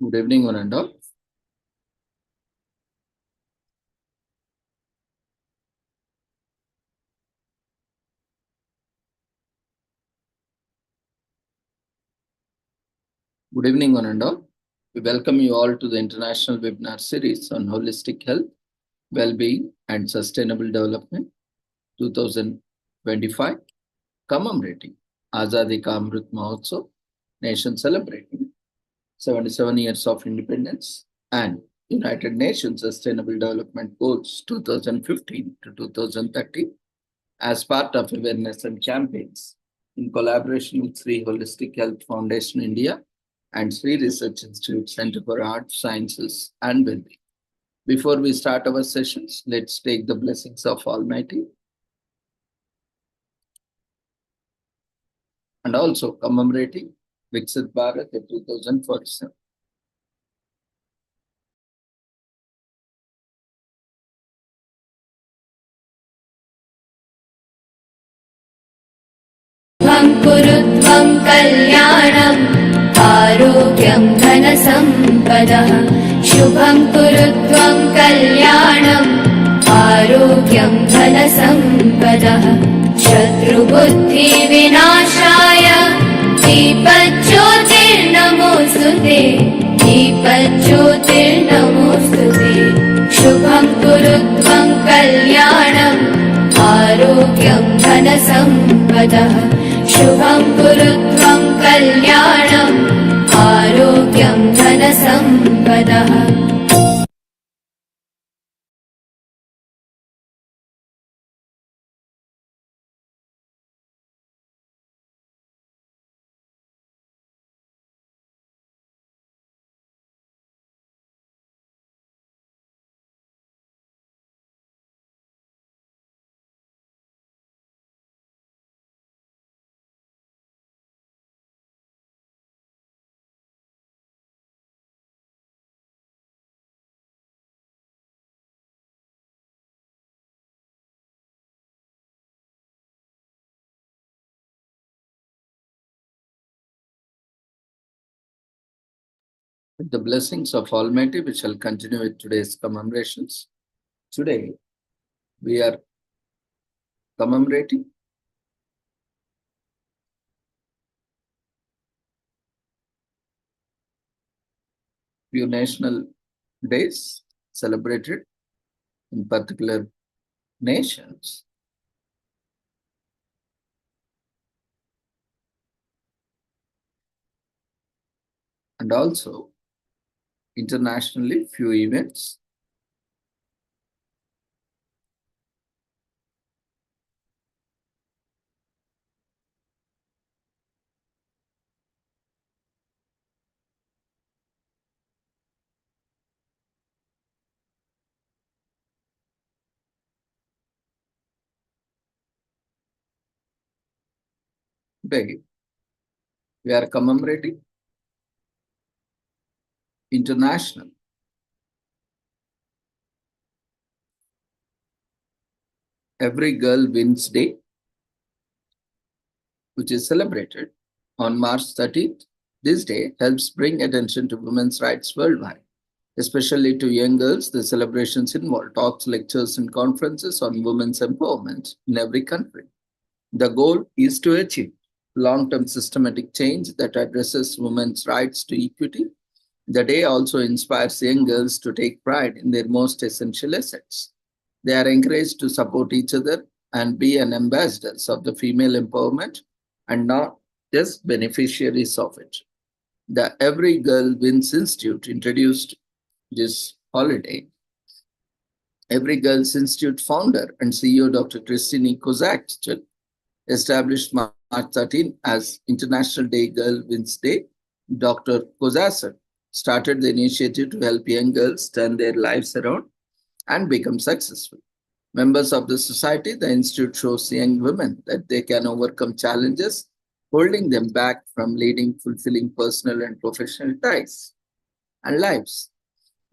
Good evening, one and all. Good evening, one and all. We welcome you all to the international webinar series on holistic health, well-being, and sustainable development 2025, commemorating Azadi Ka Amrit Mahotsav, nation celebrating 77 years of independence and United Nations Sustainable Development Goals 2015 to 2030 as part of awareness and campaigns in collaboration with Sri Holistic Health Foundation India and Sri Research Institute Center for Arts, Sciences and Wellbeing. Before we start our sessions, let's take the blessings of Almighty and also commemorating Viksit Bharat 2047. कुरुत्वं कल्याणम् आरोग्यं धनसम्पदः शुभं कुरुत्वं कल्याणम् आरोग्यं धनसम्पदः शत्रुबुद्धिविनाशाय दीपज्योतिर्नमोऽस्तुते दीपज्योतिर्नमोऽस्तुते शुभं कुरुत्वं कल्याणम् आरोग्यं धनसम्पदः शुभं कुरुत्वं कल्याणम् आरोग्यं धनसम्पदः With the blessings of Almighty, we shall continue with today's commemorations. Today, we are commemorating few national days celebrated in particular nations. And also internationally few events. Today, we are commemorating International Every Girl Wins Day, which is celebrated on March 13th. This day helps bring attention to women's rights worldwide, especially to young girls. The celebrations involve talks, lectures, and conferences on women's empowerment in every country. The goal is to achieve long-term systematic change that addresses women's rights to equity. The day also inspires young girls to take pride in their most essential assets. They are encouraged to support each other and be an ambassadors of the female empowerment and not just beneficiaries of it. The Every Girl Wins Institute introduced this holiday. Every Girls Institute founder and CEO Dr. Christine Kozak established March 13 as International Day Girl Wins Day. Dr. Kozak started the initiative to help young girls turn their lives around and become successful. Members of the society, the Institute shows young women that they can overcome challenges holding them back from leading fulfilling personal and professional ties and lives.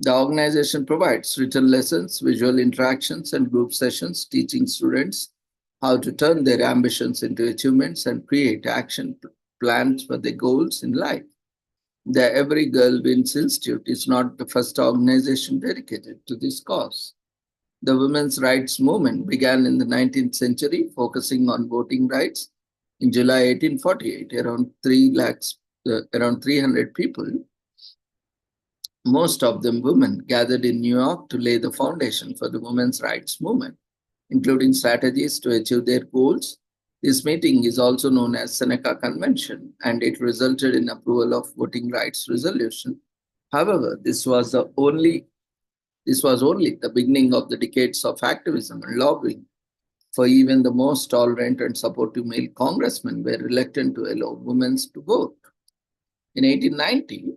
The organization provides written lessons, visual interactions, and group sessions teaching students how to turn their ambitions into achievements and create action plans for their goals in life. The Every Girl Wins Institute is not the first organization dedicated to this cause. The women's rights movement began in the 19th century, focusing on voting rights. In July 1848, around 300 people, most of them women, gathered in New York to lay the foundation for the women's rights movement, including strategies to achieve their goals. This meeting is also known as Seneca Convention, and it resulted in approval of voting rights resolution. However, this was only the beginning of the decades of activism and lobbying, for even the most tolerant and supportive male congressmen were reluctant to allow women to vote. In 1890,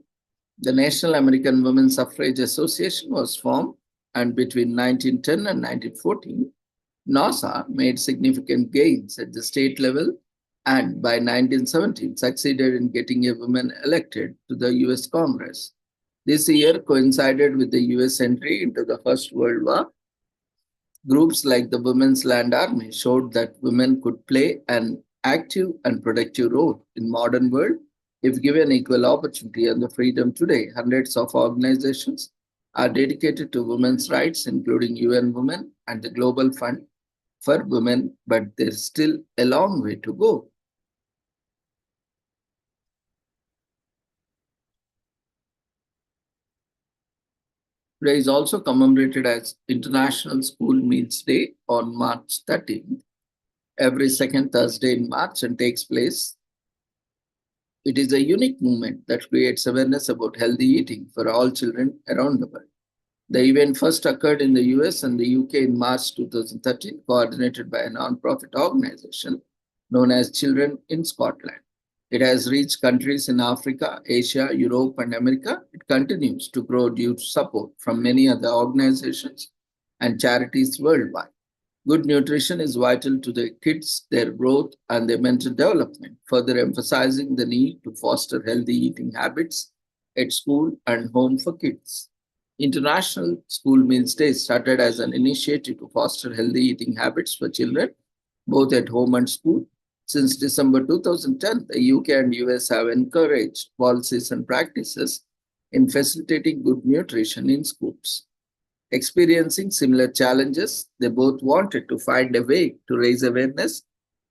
the National American Women's Suffrage Association was formed, and between 1910 and 1914, NASA made significant gains at the state level and by 1917 succeeded in getting a woman elected to the US Congress. This year coincided with the US entry into the First World War. Groups like the Women's Land Army showed that women could play an active and productive role in modern world if given equal opportunity and the freedom. Today, hundreds of organizations are dedicated to women's rights, including UN Women and the Global Fund for Women, but there's still a long way to go. Today is also commemorated as International School Meals Day on March 13th, every second Thursday in March, and takes place. It is a unique movement that creates awareness about healthy eating for all children around the world. The event first occurred in the US and the UK in March 2013, coordinated by a non-profit organization known as Children in Scotland. It has reached countries in Africa, Asia, Europe, and America. It continues to grow due to support from many other organizations and charities worldwide. Good nutrition is vital to the kids, their growth, and their mental development, further emphasizing the need to foster healthy eating habits at school and home for kids. International School Meals Day started as an initiative to foster healthy eating habits for children, both at home and school. Since December 2010, the UK and US have encouraged policies and practices in facilitating good nutrition in schools. Experiencing similar challenges, they both wanted to find a way to raise awareness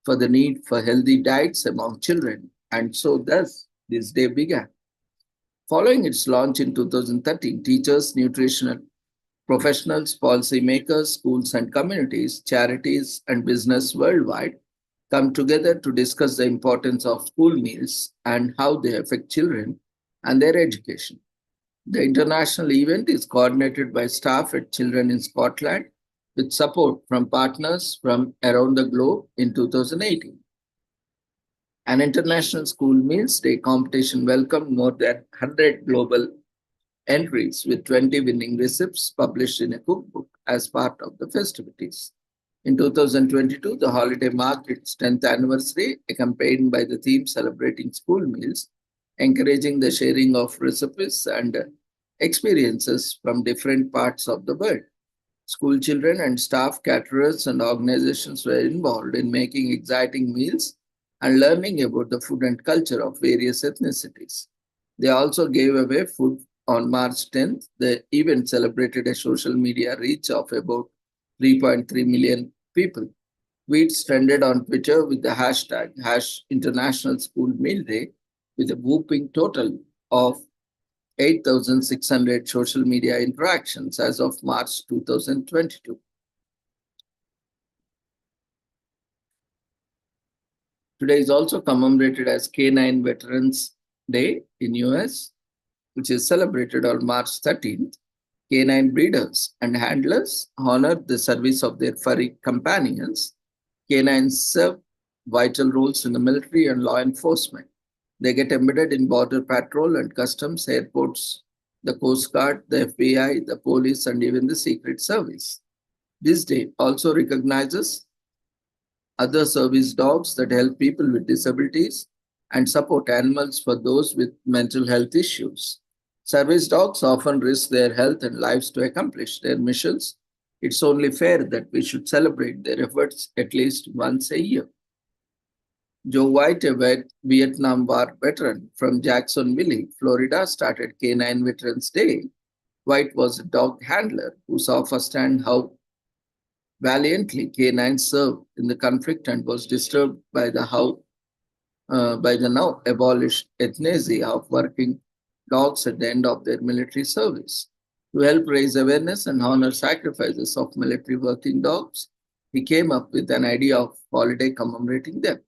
for the need for healthy diets among children, and so thus this day began. Following its launch in 2013, teachers, nutritional professionals, policymakers, schools and communities, charities, and business worldwide come together to discuss the importance of school meals and how they affect children and their education. The international event is coordinated by staff at Children in Scotland with support from partners from around the globe in 2018. An International School Meals Day competition welcomed more than 100 global entries with 20 winning recipes published in a cookbook as part of the festivities. In 2022, the holiday marked its 10th anniversary, accompanied by the theme celebrating school meals, encouraging the sharing of recipes and experiences from different parts of the world. School children and staff, caterers, and organizations were involved in making exciting meals and learning about the food and culture of various ethnicities. They also gave away food on March 10th. The event celebrated a social media reach of about 3.3 million people. Tweets trended on Twitter with the hashtag International School Meal Day with a whopping total of 8,600 social media interactions as of March 2022. Today is also commemorated as Canine Veterans Day in US, which is celebrated on March 13th. Canine breeders and handlers honor the service of their furry companions. Canines serve vital roles in the military and law enforcement. They get embedded in border patrol and customs, airports, the Coast Guard, the FBI, the police, and even the Secret Service. This day also recognizes other service dogs that help people with disabilities and support animals for those with mental health issues. Service dogs often risk their health and lives to accomplish their missions. It's only fair that we should celebrate their efforts at least once a year. Joe White, a Vietnam War veteran from Jacksonville, Florida, started Canine Veterans Day. White was a dog handler who saw firsthand how valiantly canines served in the conflict and was disturbed by the now abolished euthanasia of working dogs at the end of their military service. To help raise awareness and honor sacrifices of military working dogs, he came up with an idea of holiday commemorating them.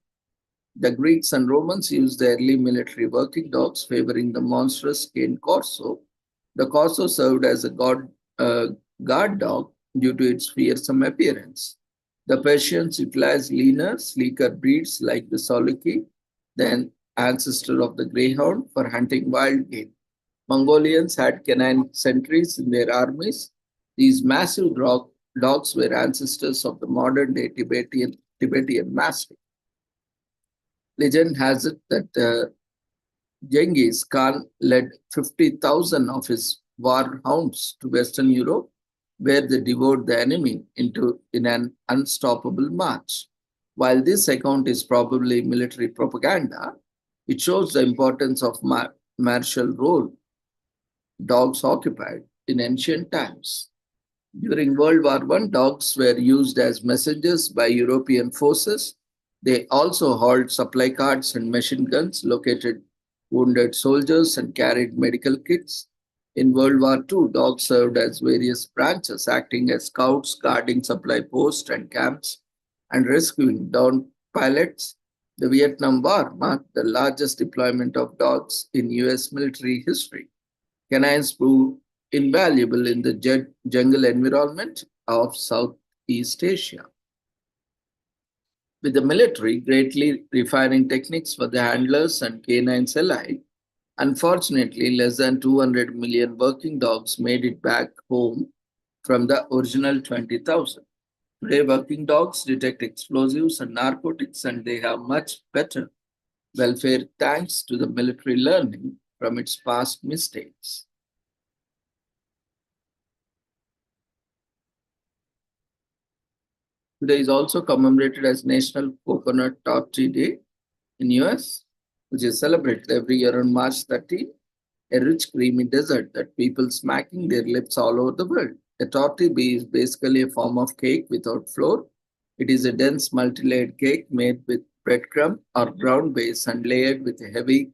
The Greeks and Romans used the early military working dogs, favoring the monstrous cane corso. The corso served as a guard dog due to its fearsome appearance. The Persians utilized leaner, sleeker breeds like the Saluki, the ancestor of the greyhound, for hunting wild game. Mongolians had canine sentries in their armies. These massive dogs were ancestors of the modern day Tibetan Mastiff. Legend has it that Genghis Khan led 50,000 of his war hounds to Western Europe, where they devoured the enemy in an unstoppable march. While this account is probably military propaganda, it shows the importance of martial role dogs occupied in ancient times. During World War I, dogs were used as messengers by European forces. They also hauled supply carts and machine guns, located wounded soldiers, and carried medical kits. In World War II, dogs served as various branches, acting as scouts, guarding supply posts and camps, and rescuing downed pilots. The Vietnam War marked the largest deployment of dogs in US military history. Canines proved invaluable in the jungle environment of Southeast Asia, with the military greatly refining techniques for the handlers and canines alike. Unfortunately, less than 200 million working dogs made it back home from the original 20,000. Today, working dogs detect explosives and narcotics, and they have much better welfare thanks to the military learning from its past mistakes. Today is also commemorated as National Coconut Tortilla Day in US, which is celebrated every year on March 30, a rich creamy dessert that people smacking their lips all over the world. A tortilla is basically a form of cake without flour. It is a dense multi-layered cake made with breadcrumb or ground base and layered with a heavy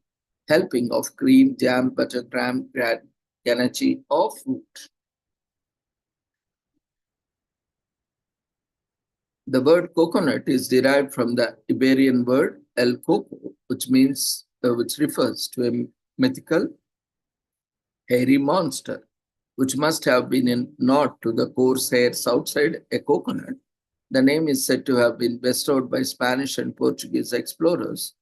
helping of cream, jam, buttercream, ganache, or fruit. The word coconut is derived from the Iberian word el coco, which refers to a mythical hairy monster, which must have been in nod to the coarse hairs outside a coconut. The name is said to have been bestowed by Spanish and Portuguese explorers.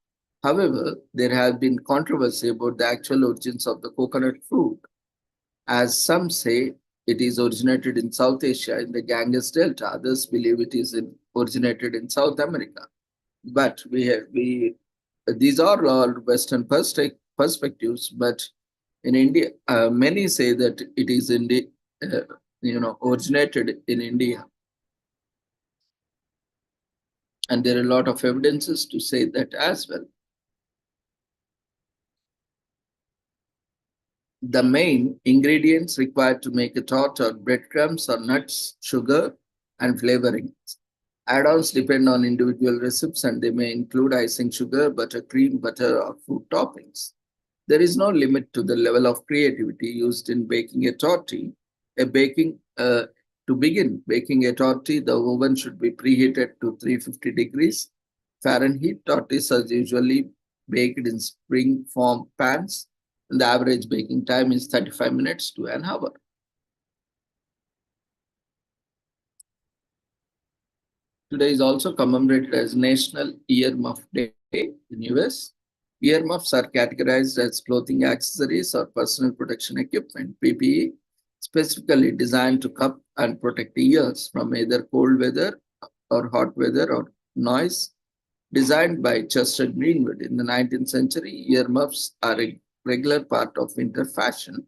However, there has been controversy about the actual origins of the coconut fruit, as some say it is originated in South Asia in the Ganges Delta. Others believe originated in South America. But these are all Western perspectives. But in India, many say that it is originated in India, and there are a lot of evidences to say that as well. The main ingredients required to make a tart are breadcrumbs or nuts, sugar, and flavorings. Add-ons depend on individual recipes and they may include icing sugar, buttercream, butter, or fruit toppings. There is no limit to the level of creativity used in baking a tortilla. To begin baking a tortilla, the oven should be preheated to 350 degrees Fahrenheit. Tortillas are usually baked in spring form pans, and the average baking time is 35 minutes to an hour. Today is also commemorated as National Earmuff Day in US. Earmuffs are categorized as clothing accessories or personal protection equipment, PPE, specifically designed to cup and protect ears from either cold weather or hot weather or noise. Designed by Chester Greenwood in the 19th century, earmuffs are a regular part of winter fashion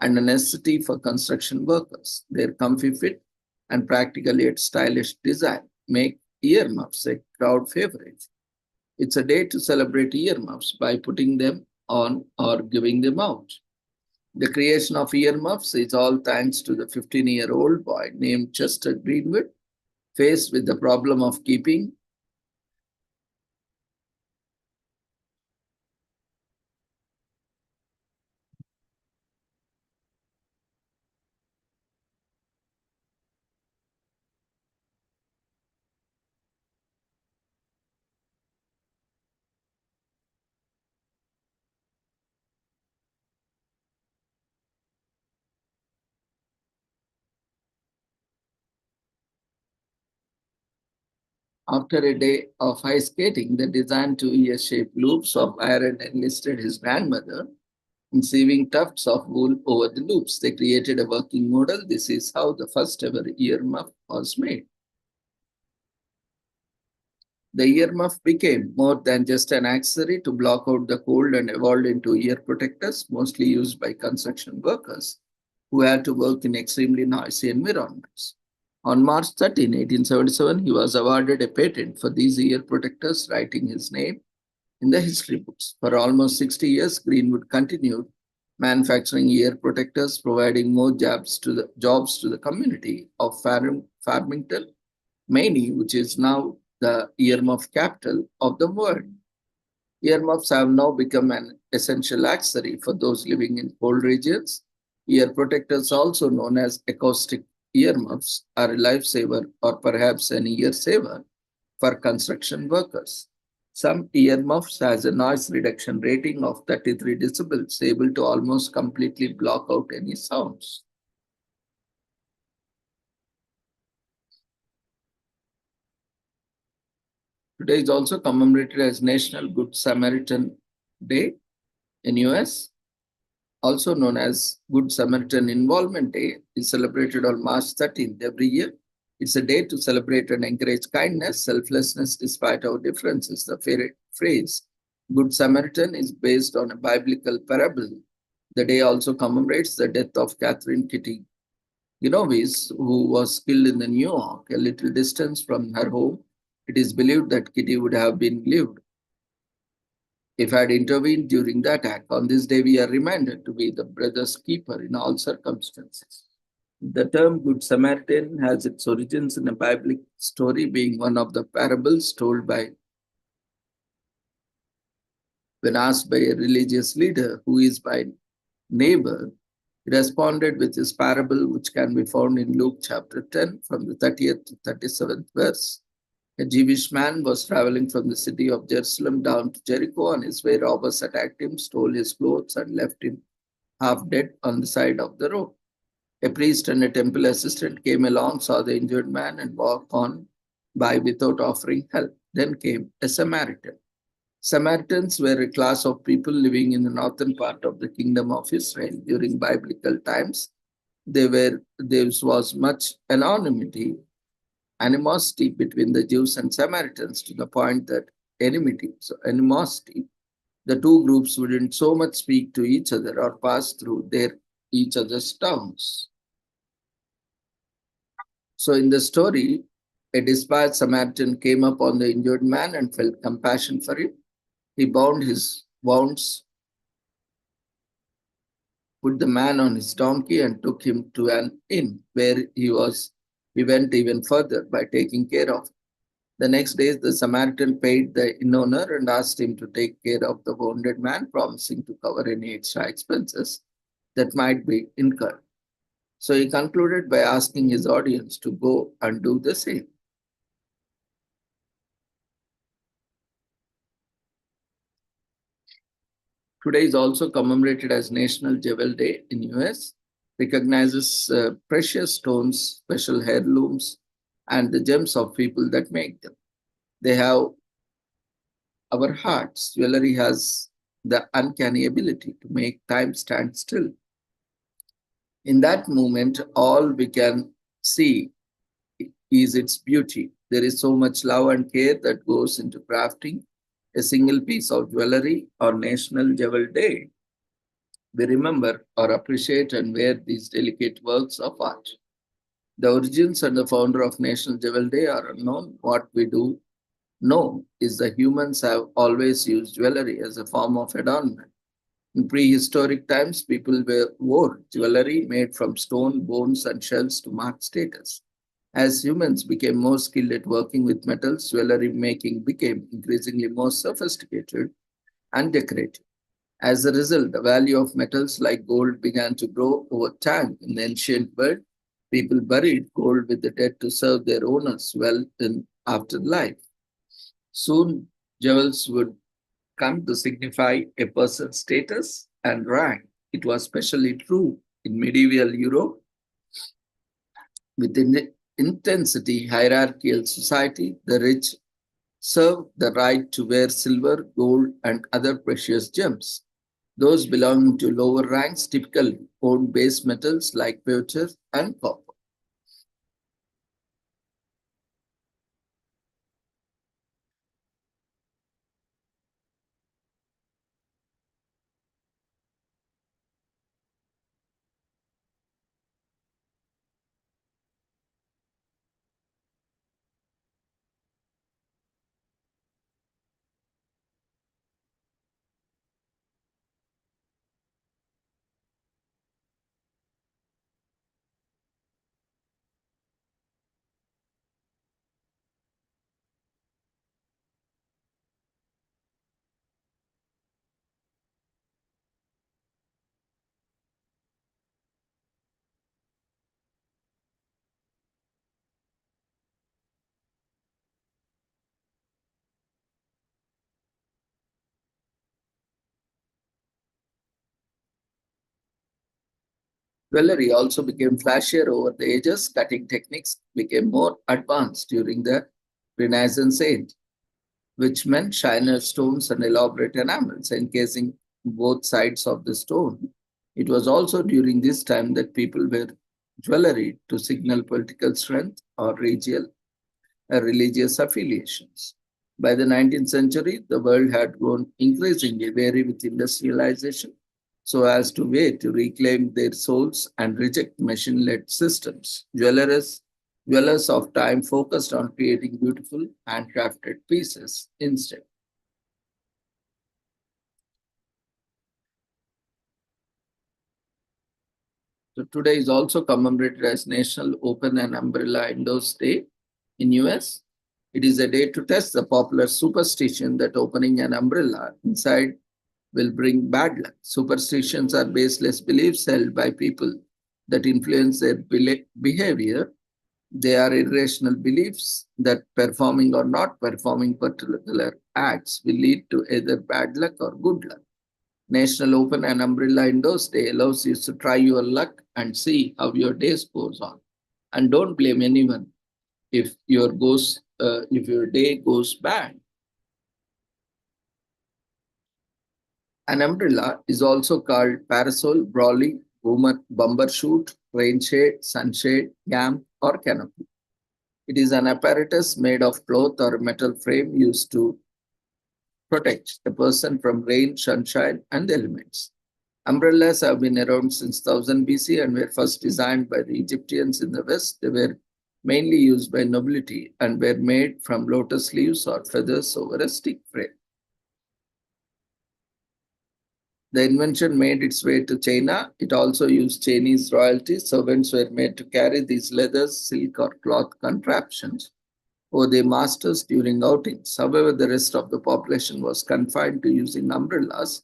and a necessity for construction workers. Their comfy fit and practically its stylish design make earmuffs a crowd favorite. It's a day to celebrate earmuffs by putting them on or giving them out. The creation of earmuffs is all thanks to the 15-year-old boy named Chester Greenwood, faced with the problem of keeping after a day of ice skating. The designed two ear-shaped loops of iron enlisted his grandmother in sewing tufts of wool over the loops. They created a working model. This is how the first ever earmuff was made. The earmuff became more than just an accessory to block out the cold and evolved into ear protectors, mostly used by construction workers who had to work in extremely noisy environments. On March 13, 1877, he was awarded a patent for these ear protectors, writing his name in the history books. For almost 60 years, Greenwood continued manufacturing ear protectors, providing more jobs to the community of Farmington, Maine, which is now the earmuff capital of the world. Earmuffs have now become an essential accessory for those living in cold regions. Ear protectors, also known as acoustic earmuffs, are a lifesaver or perhaps an ear saver for construction workers. Some earmuffs has a noise reduction rating of 33 decibels, able to almost completely block out any sounds. Today is also commemorated as National Good Samaritan Day in US, also known as Good Samaritan Involvement Day, is celebrated on March 13th every year. It's a day to celebrate and encourage kindness, selflessness despite our differences. The phrase Good Samaritan is based on a biblical parable. The day also commemorates the death of Catherine Kitty Genovese, who was killed in New York, a little distance from her home. It is believed that Kitty would have been lived if I had intervened during the attack. On this day, we are reminded to be the brother's keeper in all circumstances. The term Good Samaritan has its origins in a biblical story, being one of the parables told by when asked by a religious leader who is my neighbor. He responded with his parable, which can be found in Luke chapter 10 from the 30th to 37th verse. A Jewish man was traveling from the city of Jerusalem down to Jericho. On his way, robbers attacked him, stole his clothes, and left him half dead on the side of the road. A priest and a temple assistant came along, saw the injured man, and walked on by without offering help. Then came a Samaritan. Samaritans were a class of people living in the northern part of the kingdom of Israel during biblical times. There was much animosity between the Jews and Samaritans, to the point that animosity, the two groups wouldn't so much speak to each other or pass through each other's towns. So in the story, a despised Samaritan came upon the injured man and felt compassion for him. He bound his wounds, put the man on his donkey, and took him to an inn where he went even further by taking care of him. The next day, the Samaritan paid the inn owner and asked him to take care of the wounded man, promising to cover any extra expenses that might be incurred. So he concluded by asking his audience to go and do the same. Today is also commemorated as National Jewel Day in US, recognizes precious stones, special heirlooms, and the gems of people that make them. They have our hearts. Jewelry has the uncanny ability to make time stand still. In that moment, all we can see is its beauty. There is so much love and care that goes into crafting a single piece of jewelry on National Jewel Day. We remember or appreciate and wear these delicate works of art. The origins and the founder of National Jewel Day are unknown. What we do No, is that humans have always used jewelry as a form of adornment. In prehistoric times, people wore jewelry made from stone, bones, and shells to mark status. As humans became more skilled at working with metals, jewelry making became increasingly more sophisticated and decorative. As a result, the value of metals like gold began to grow over time. In the ancient world, people buried gold with the dead to serve their owners well in afterlife. Soon, jewels would come to signify a person's status and rank. It was especially true in medieval Europe. Within the intensity hierarchical society, the rich served the right to wear silver, gold, and other precious gems. Those belonging to lower ranks typically owned base metals like pewter and copper. Jewelry also became flashier over the ages. Cutting techniques became more advanced during the Renaissance age, which meant shiner stones and elaborate enamels encasing both sides of the stone. It was also during this time that people wear jewelry to signal political strength or religious affiliations. By the 19th century, the world had grown increasingly weary with industrialization, so as to wait to reclaim their souls and reject machine led systems. Dwellers of time focused on creating beautiful handcrafted pieces instead. So today is also commemorated as National Open and Umbrella Indoors Day in US. It is a day to test the popular superstition that opening an umbrella inside will bring bad luck. Superstitions are baseless beliefs held by people that influence their behavior. They are irrational beliefs that performing or not performing particular acts will lead to either bad luck or good luck. National Open and Umbrella Indoors Day allows you to try your luck and see how your day goes on. And don't blame anyone if your day goes bad. An umbrella is also called parasol, brolly, bumbershoot, rainshade, sunshade, gam, or canopy. It is an apparatus made of cloth or metal frame used to protect a person from rain, sunshine, and the elements. Umbrellas have been around since 1000 BC and were first designed by the Egyptians in the West. They were mainly used by nobility and were made from lotus leaves or feathers over a stick frame. The invention made its way to China. It also used Chinese royalty. Servants were made to carry these leathers, silk, or cloth contraptions or their masters during outings. However, the rest of the population was confined to using umbrellas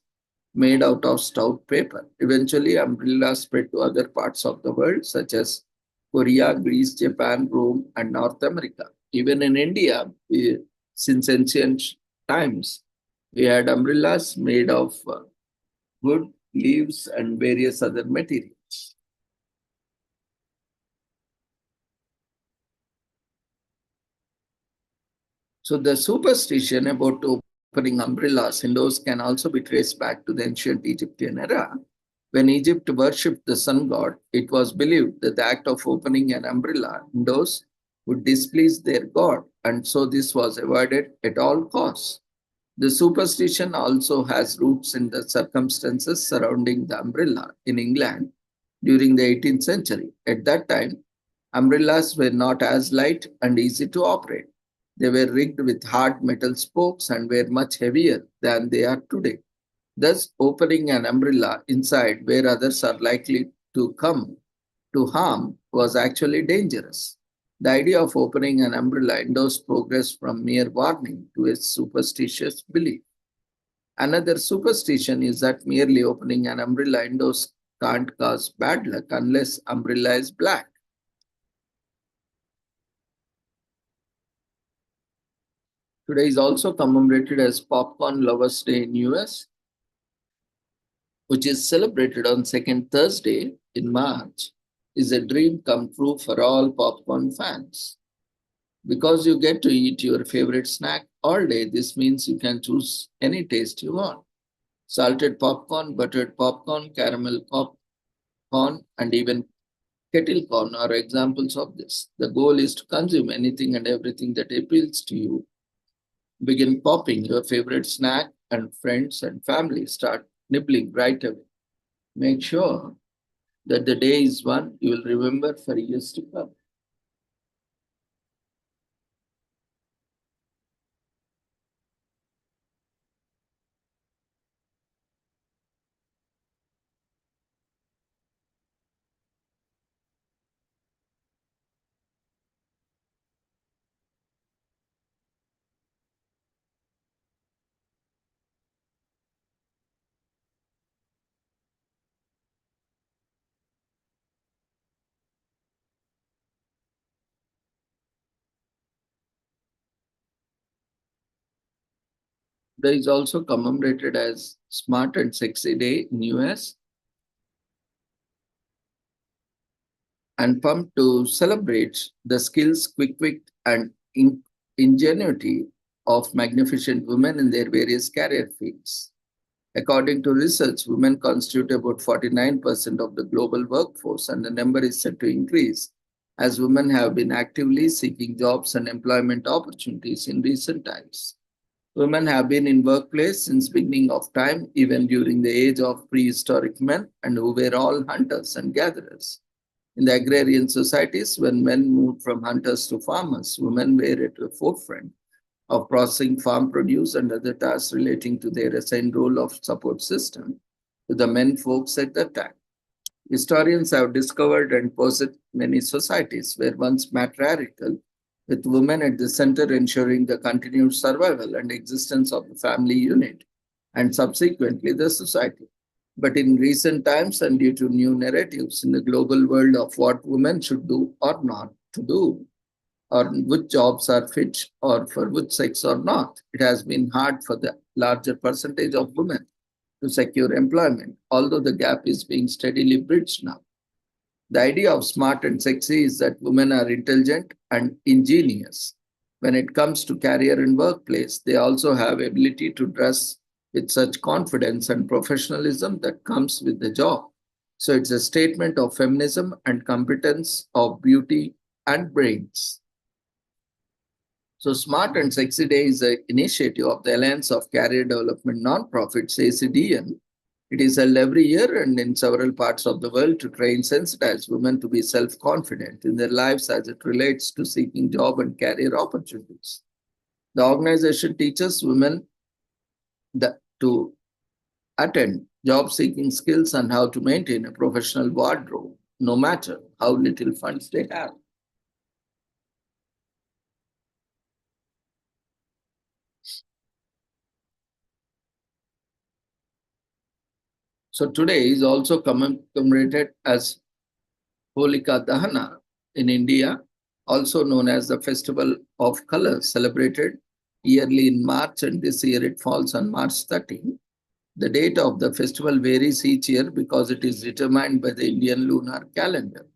made out of stout paper. Eventually, umbrellas spread to other parts of the world, such as Korea, Greece, Japan, Rome, and North America. Even in India, since ancient times, we had umbrellas made of wood, leaves, and various other materials. So the superstition about opening umbrellas indoors can also be traced back to the ancient Egyptian era. When Egypt worshipped the sun god, it was believed that the act of opening an umbrella indoors would displease their god, and so this was avoided at all costs. The superstition also has roots in the circumstances surrounding the umbrella in England during the 18th century. At that time, umbrellas were not as light and easy to operate. They were rigged with hard metal spokes and were much heavier than they are today. Thus, opening an umbrella inside where others are likely to come to harm was actually dangerous. The idea of opening an umbrella endorsed progress from mere warning to a superstitious belief. Another superstition is that merely opening an umbrella indoors can't cause bad luck unless umbrella is black. Today is also commemorated as Popcorn Lovers Day in US, which is celebrated on second Thursday in March, is a dream come true for all popcorn fans. Because you get to eat your favorite snack all day, this means you can choose any taste you want. Salted popcorn, buttered popcorn, caramel popcorn, and even kettle corn are examples of this. The goal is to consume anything and everything that appeals to you. Begin popping your favorite snack, and friends and family start nibbling right away. Make sure that the day is one you will remember for years to come. There is also commemorated as Smart and Sexy Day in US and pumped to celebrate the skills, quick wit, and ingenuity of magnificent women in their various career fields. According to research, women constitute about 49% of the global workforce, and the number is set to increase as women have been actively seeking jobs and employment opportunities in recent times. Women have been in workplace since beginning of time, even during the age of prehistoric men, and who were all hunters and gatherers. In the agrarian societies, when men moved from hunters to farmers, women were at the forefront of processing farm produce and other tasks relating to their assigned role of support system to the men folks at that time. Historians have discovered and posit many societies were once matriarchal, with women at the center ensuring the continued survival and existence of the family unit and subsequently the society. But in recent times, and due to new narratives in the global world of what women should do or not to do, or which jobs are fit or for which sex or not, it has been hard for the larger percentage of women to secure employment, although the gap is being steadily bridged now. The idea of smart and sexy is that women are intelligent and ingenious. When it comes to career and workplace, they also have ability to dress with such confidence and professionalism that comes with the job. So it's a statement of feminism and competence of beauty and brains. So Smart and Sexy Day is an initiative of the Alliance of Career Development Nonprofits, ACDN. It is held every year and in several parts of the world to train sensitized women to be self-confident in their lives as it relates to seeking job and career opportunities. The organization teaches women to attend job seeking skills and how to maintain a professional wardrobe, no matter how little funds they have. So today is also commemorated as Holika Dahana in India, also known as the Festival of Colors, celebrated yearly in March, and this year it falls on March 13. The date of the festival varies each year because it is determined by the Indian lunar calendar.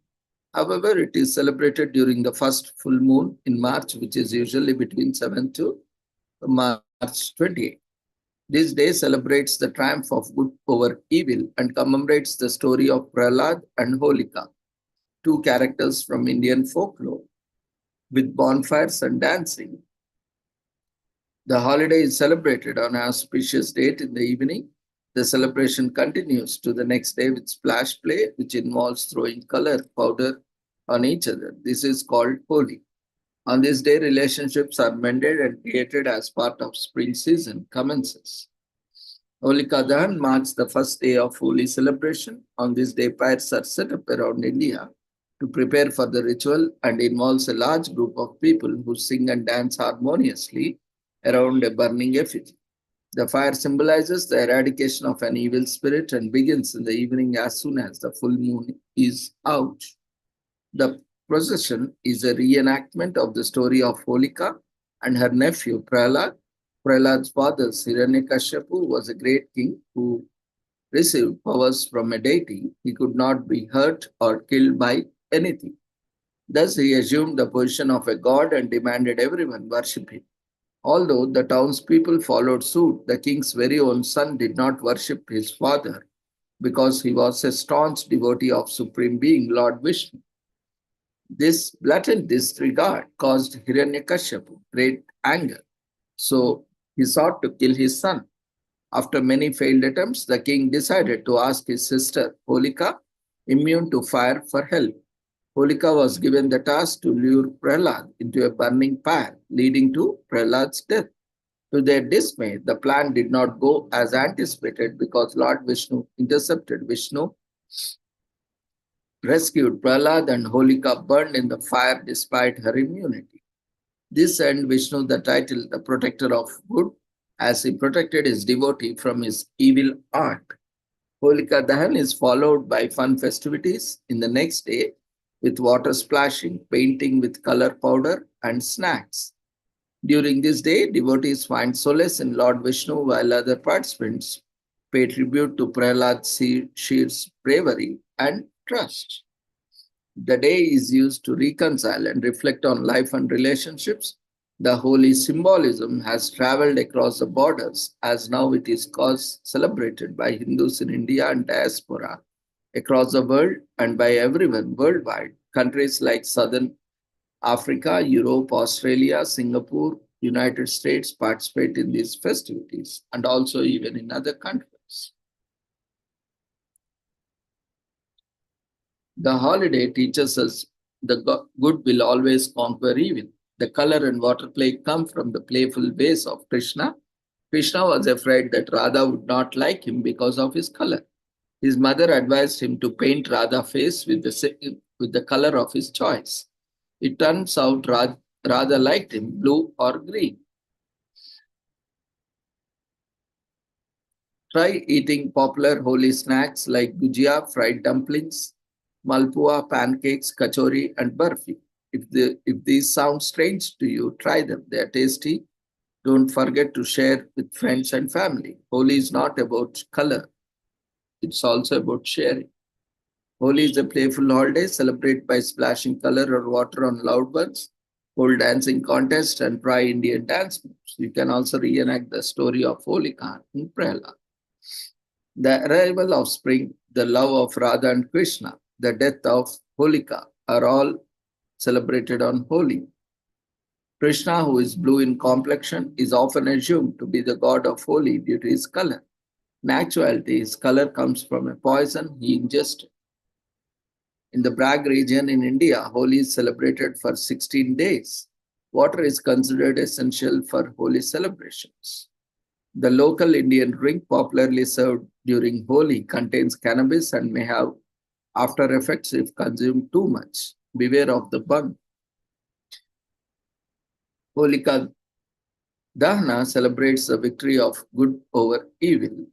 However, it is celebrated during the first full moon in March, which is usually between 7th to March 28th. This day celebrates the triumph of good over evil and commemorates the story of Prahlad and Holika, two characters from Indian folklore, with bonfires and dancing. The holiday is celebrated on an auspicious date in the evening. The celebration continues to the next day with splash play, which involves throwing color powder on each other. This is called Holi. On this day, relationships are mended and created as part of spring season commences. Holika Dahan marks the first day of Holi celebration. On this day, pyres are set up around India to prepare for the ritual and involves a large group of people who sing and dance harmoniously around a burning effigy. The fire symbolizes the eradication of an evil spirit and begins in the evening as soon as the full moon is out. The procession is a reenactment of the story of Holika and her nephew Prahlad. Prahlad's father, Hiranyakashipu, was a great king who received powers from a deity. He could not be hurt or killed by anything. Thus, he assumed the position of a god and demanded everyone worship him. Although the townspeople followed suit, the king's very own son did not worship his father because he was a staunch devotee of Supreme Being, Lord Vishnu. This blatant disregard caused Hiranyakashipu great anger, so he sought to kill his son. After many failed attempts, the king decided to ask his sister Holika, immune to fire, for help. Holika was given the task to lure Prahlad into a burning pyre, leading to Prahlad's death. To their dismay, the plan did not go as anticipated because Lord Vishnu intercepted. Vishnu rescued Prahlad and Holika burned in the fire despite her immunity. This earned Vishnu the title the protector of good, as he protected his devotee from his evil art. Holika Dahan is followed by fun festivities in the next day with water splashing, painting with color powder, and snacks. During this day, devotees find solace in Lord Vishnu while other participants pay tribute to Prahlad Shir's bravery and trust. The day is used to reconcile and reflect on life and relationships. The holy symbolism has traveled across the borders as now it is celebrated by Hindus in India and diaspora across the world and by everyone worldwide. Countries like Southern Africa, Europe, Australia, Singapore, United States participate in these festivities and also even in other countries. The holiday teaches us the good will always conquer evil. The color and water play come from the playful ways of Krishna. Krishna was afraid that Radha would not like him because of his color. His mother advised him to paint Radha's face with the color of his choice. It turns out Radha liked him blue or green. Try eating popular holy snacks like gujia, fried dumplings, malpua, pancakes, kachori, and barfi. If these sound strange to you, try them. They are tasty. Don't forget to share with friends and family. Holi is not about color. It's also about sharing. Holi is a playful holiday celebrated by splashing color or water on loved ones, hold dancing contests, and try Indian dance moves. You can also reenact the story of Holika in Prahlad. The arrival of spring, the love of Radha and Krishna, the death of Holika are all celebrated on Holi. Krishna, who is blue in complexion, is often assumed to be the god of Holi due to his color. In actuality, his color comes from a poison he ingested. In the Brag region in India, Holi is celebrated for 16 days. Water is considered essential for Holi celebrations. The local Indian drink popularly served during Holi contains cannabis and may have after effects if consumed too much. Beware of the bug. Holika Dahana celebrates the victory of good over evil.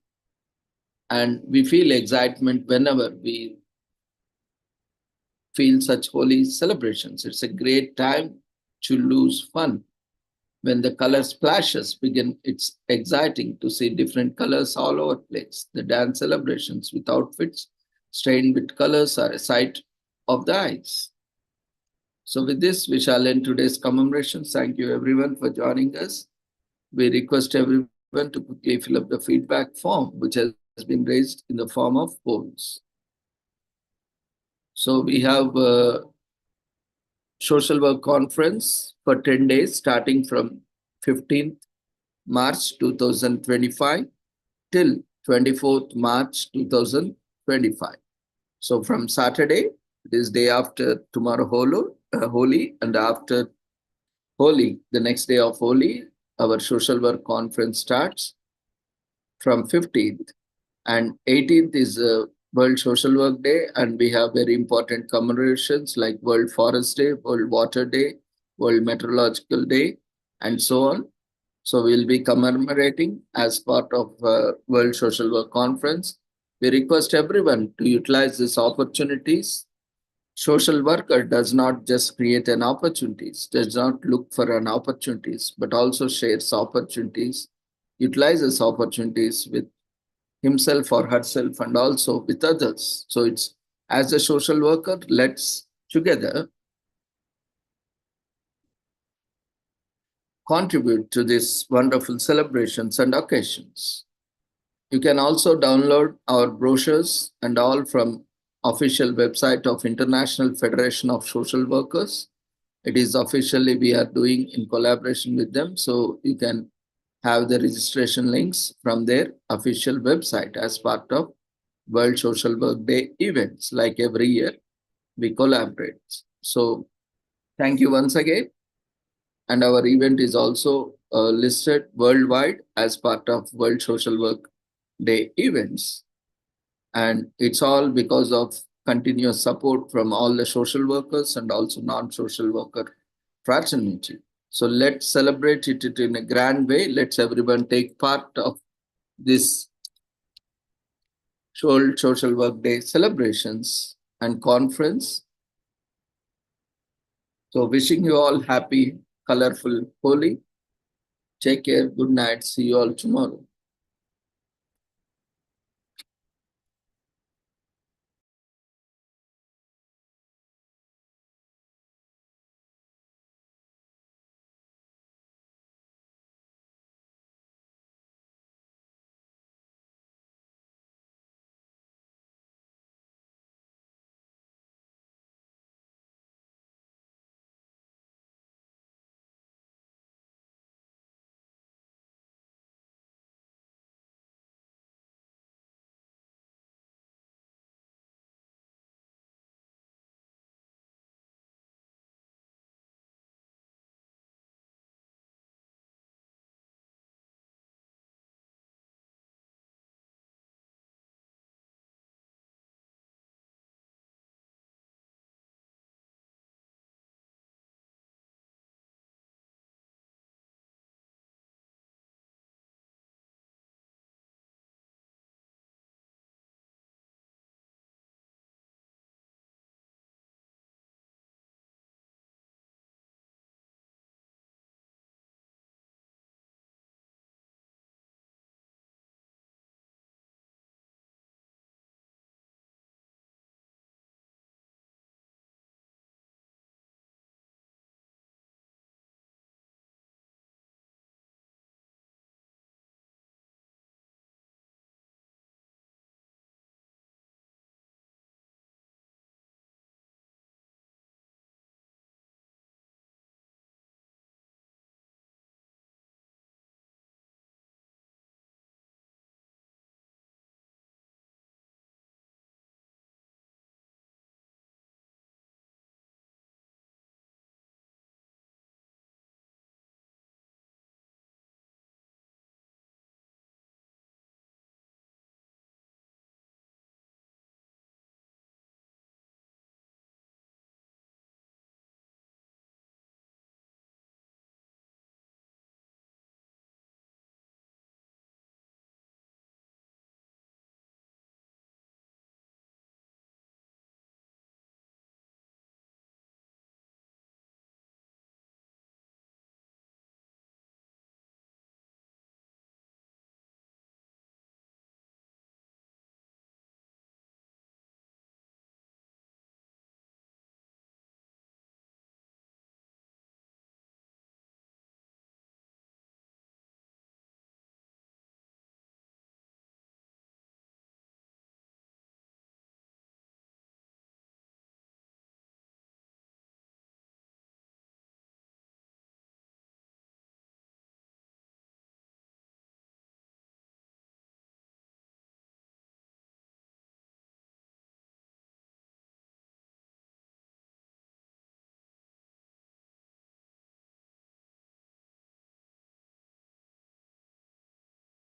And we feel excitement whenever we feel such holy celebrations. It's a great time to lose fun. When the color splashes begin, it's exciting to see different colors all over the place. The dance celebrations with outfits stained with colors are a sight of the eyes. So with this, we shall end today's commemoration. Thank you everyone for joining us. We request everyone to quickly fill up the feedback form, which has been raised in the form of polls. So we have a social work conference for 10 days, starting from 15th March 2025 till 24th March 2025. So from Saturday, this day after tomorrow Holi, and after Holi, the next day of Holi, our social work conference starts from 15th, and 18th is World Social Work Day, and we have very important commemorations like World Forest Day, World Water Day, World Meteorological Day, and so on. So we'll be commemorating as part of World Social Work Conference. We request everyone to utilize these opportunities. Social worker does not just create an opportunities, does not look for an opportunities, but also shares opportunities, utilizes opportunities with himself or herself and also with others. So it's as a social worker, let's together contribute to these wonderful celebrations and occasions. You can also download our brochures and all from official website of International Federation of Social Workers. It is officially we are doing in collaboration with them. So you can have the registration links from their official website as part of World Social Work Day events. Like every year, we collaborate. So thank you once again. And our event is also listed worldwide as part of World Social Work Day events. And it's all because of continuous support from all the social workers and also non-social worker fraternity. So let's celebrate it in a grand way. Let's everyone take part of this World Social Work Day celebrations and conference. So wishing you all happy, colorful Holi. Take care. Good night. See you all tomorrow.